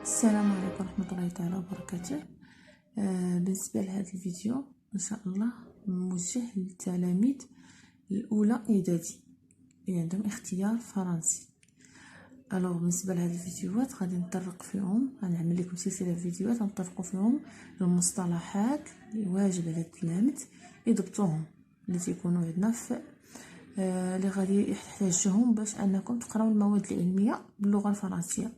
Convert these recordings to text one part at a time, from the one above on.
السلام عليكم ورحمة الله تعالى وبركاته. بالنسبة لهذا الفيديو إن شاء الله موجه للتلاميذ الأولى إعدادي اللي عندهم اختيار فرنسي. بالنسبة لهذه الفيديوهات غادي نطرق فيهم، غنعمل لكم سلسلة فيديوهات غنطرقوا فيهم المصطلحات اللي واجب على التلاميذ يضبطوهم، اللي تيكونوا عندنا في اللي غادي يحتاجوهم باش انكم تقراو المواد العلمية باللغة الفرنسية.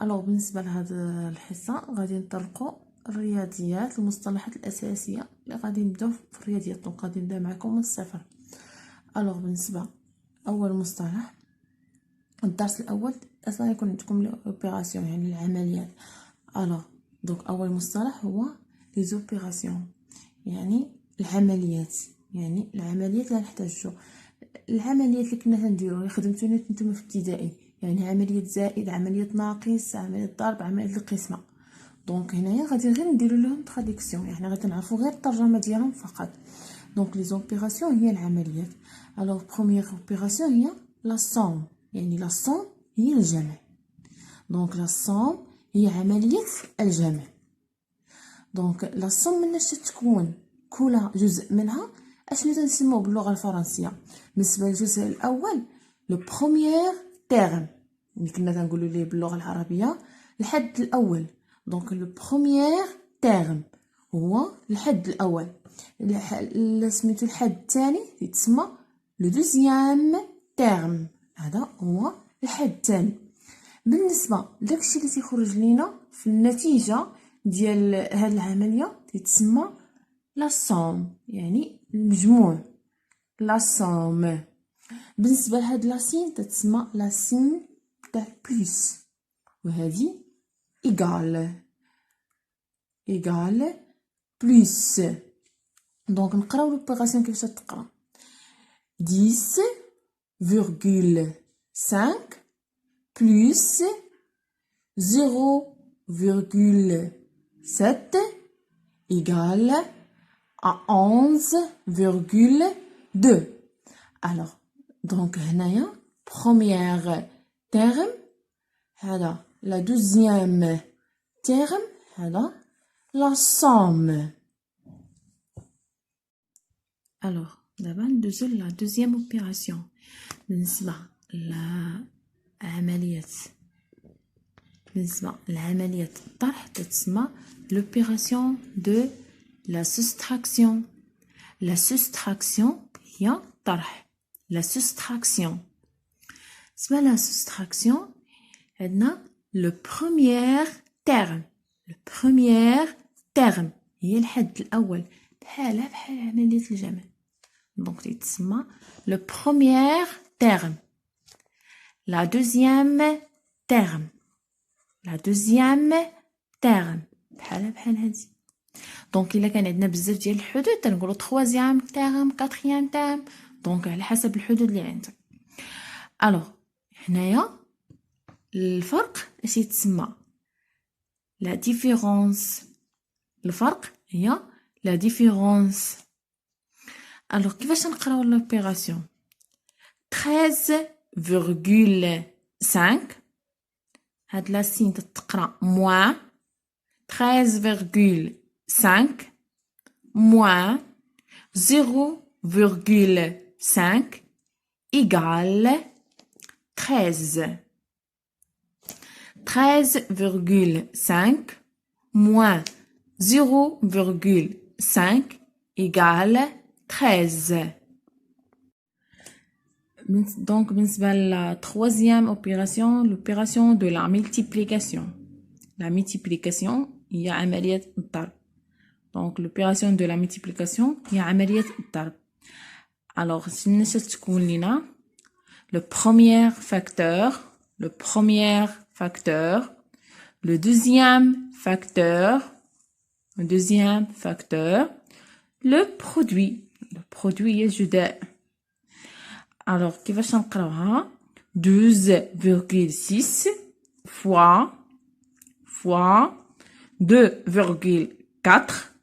بالنسبه لهذا الحصه غادي نطرقوا الرياضيات، المصطلحات الاساسيه اللي غادي نبداو في الرياضيات. دونك غادي نبدا معكم من الصفر. بالنسبه اول مصطلح الدرس الاول اصلا يكون عندكم لوبيراسيون يعني العمليات. دونك اول مصطلح هو لي زوبيراسيون يعني العمليات، يعني العمليات اللي نحتاجو، العمليات اللي كنا كنديروها اللي خدمتونا نتوما في ابتدائي، يعني عمليه زائد، عمليه ناقص، عمليه ضرب، عمليه القسمه. دونك هنايا غادي غير نديرو لهم تراديكسيون، يعني غادي نعرفوا غير الترجمه ديالهم فقط. دونك لي زوبيراسيون هي العمليات. بروميير اوبيراسيون هي لا سوم، يعني لا سوم هي الجمع. دونك لا سوم هي عمليه الجمع. دونك لا سوم مناش تتكون؟ كل جزء منها اشنو تنسموه باللغه الفرنسيه؟ بالنسبه للجزء الاول لو بروميير تيرم، اللي كنا تنقولوا ليه باللغه العربيه الحد الاول. دونك لو بروميير تيرم هو الحد الاول. سميتو الحد الثاني يتسمى لو دوزيام تيرم، هذا هو الحد الثاني. بالنسبه لداكشي اللي تيخرج لينا في النتيجه ديال هاد العمليه تتسمى لا سوم، يعني المجموع، لا سوم. بالنسبه لهاد لاسين تتسمى لاسين تاع بلس، وهذه ايغال بلس. دونك نقراو لوبيراسيون كيفاش تقرا. 10,5 plus 0,7 égale à 11,2. Donc هنايا première terme هذا la deuxième terme هذا la somme. دابا ندوزو لا دوزيام اوبيراسيون. بالنسبه لعملية الطرح تتسمى l'opération de la soustraction. La soustraction هي الطرح. La soustraction. بالنسبة لا soustraction عندنا le premier terme. Le premier terme هي الحد الأول، بحال عملية الجمع. دونك تتسمى le premier terme. La deuxième terme. La deuxième terme بحال هادي. دونك الا كان عندنا بزاف ديال الحدود تنقولوا troisième terme، quatrième terme، دونك على حسب الحدود اللي عندك. هنايا الفرق اش يتسمى؟ لا ديفيرونس. الفرق هي لا ديفيرونس. كيفاش نقراو لوبيراسيون؟ 13,5 هاد لاسين تتقرا موان 13,5 موان 0,5 égale 13. 13,5 moins 0,5 égale 13. Donc بالنسبة la troisième opération, l'opération de la multiplication. La multiplication هي عملية الضرب. Donc l'opération de la multiplication هي عملية الضرب. شنو تكون لينا؟ le premier facteur, le deuxième facteur, le produit هي الجداء. كيفاش نقراوها؟ 12,6 fois 2,4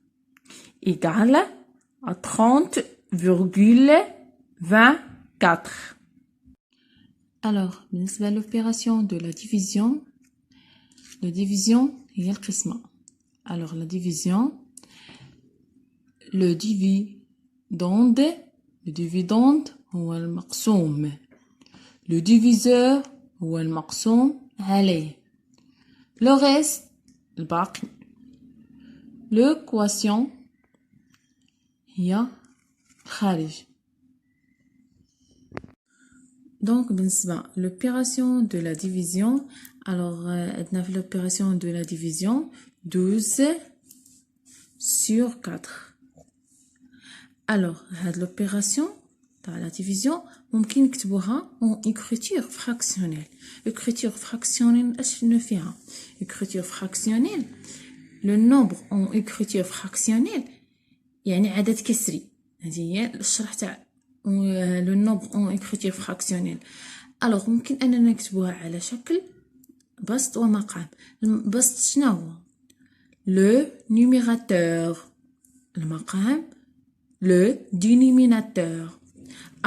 égale à 30,24. بالنسبة à l'opération de la division la division هي القسمة. alors la division le dividende هو المقسوم. le diviseur هو المقسوم عليه. le reste الباقي. le quotient هي الخارج. donc بالنسبة l'opération de la division alors عندنا في l'opération de la division 12 sur 4. alors هاد l'opération تاع la division ممكن نكتبوها en écriture fractionnelle. écriture fractionnelle اش شنو فيها؟ écriture fractionnelle le nombre en écriture fractionnelle يعني عدد كسري. هذه هي الشرح تاع le nombre en écriture fractionnelle. alors ممكن اننا نكتبوها على شكل بسط ومقام. البسط شنو هو؟ le numérateur المقام le dénominateur.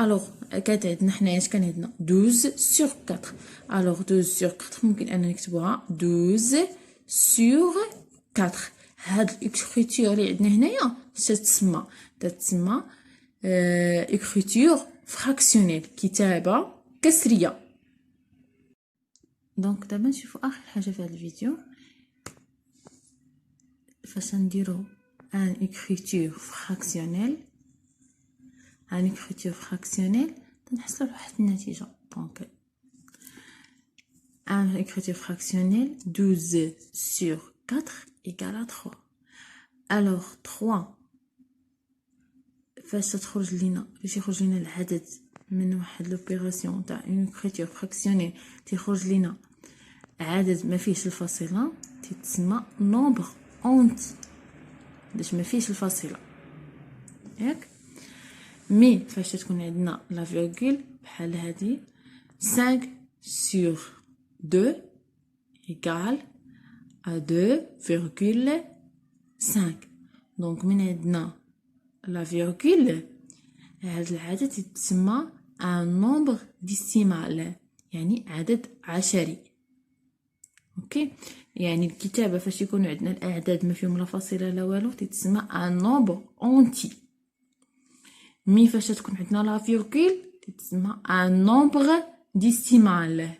alors كانت عندنا حنايا اش كان عندنا 12 sur 4. alors 12 sur 4 ممكن اننا نكتبوها 12 sur 4. هاد الاكريتور اللي عندنا هنايا تتسمى écriture fractionnelle كتابة كسرية. دونك دابا نشوفوا اخر حاجه في هذا الفيديو فاش نديرو ان écriture fractionnelle تنحصلوا لواحد النتيجه. دونك ان écriture fractionnelle 12 sur 4 égale à 3. alors 3 فاش تخرج لينا العدد من واحد لوبيراسيون تاع اون écriture fractionnelle تيخرج لينا عدد ما فيهش الفاصله تتسمى نومبر اونتي باش ما فيهش الفاصله ياك. مي فاش تكون عندنا لا فيرغول بحال هذه 5 sur 2 égale à 2,5. دونك من عندنا لا فيرغول هذا العدد يتسمى ان نومبر ديسيمال يعني عدد عشري. اوكي يعني الكتابه فاش يكون عندنا الاعداد ما فيهم لا فاصله لا والو تتسمى ان نومبر اونتي. مي فاش تكون عندنا لا فيرغول تتسمى ان نومبر ديسيمال.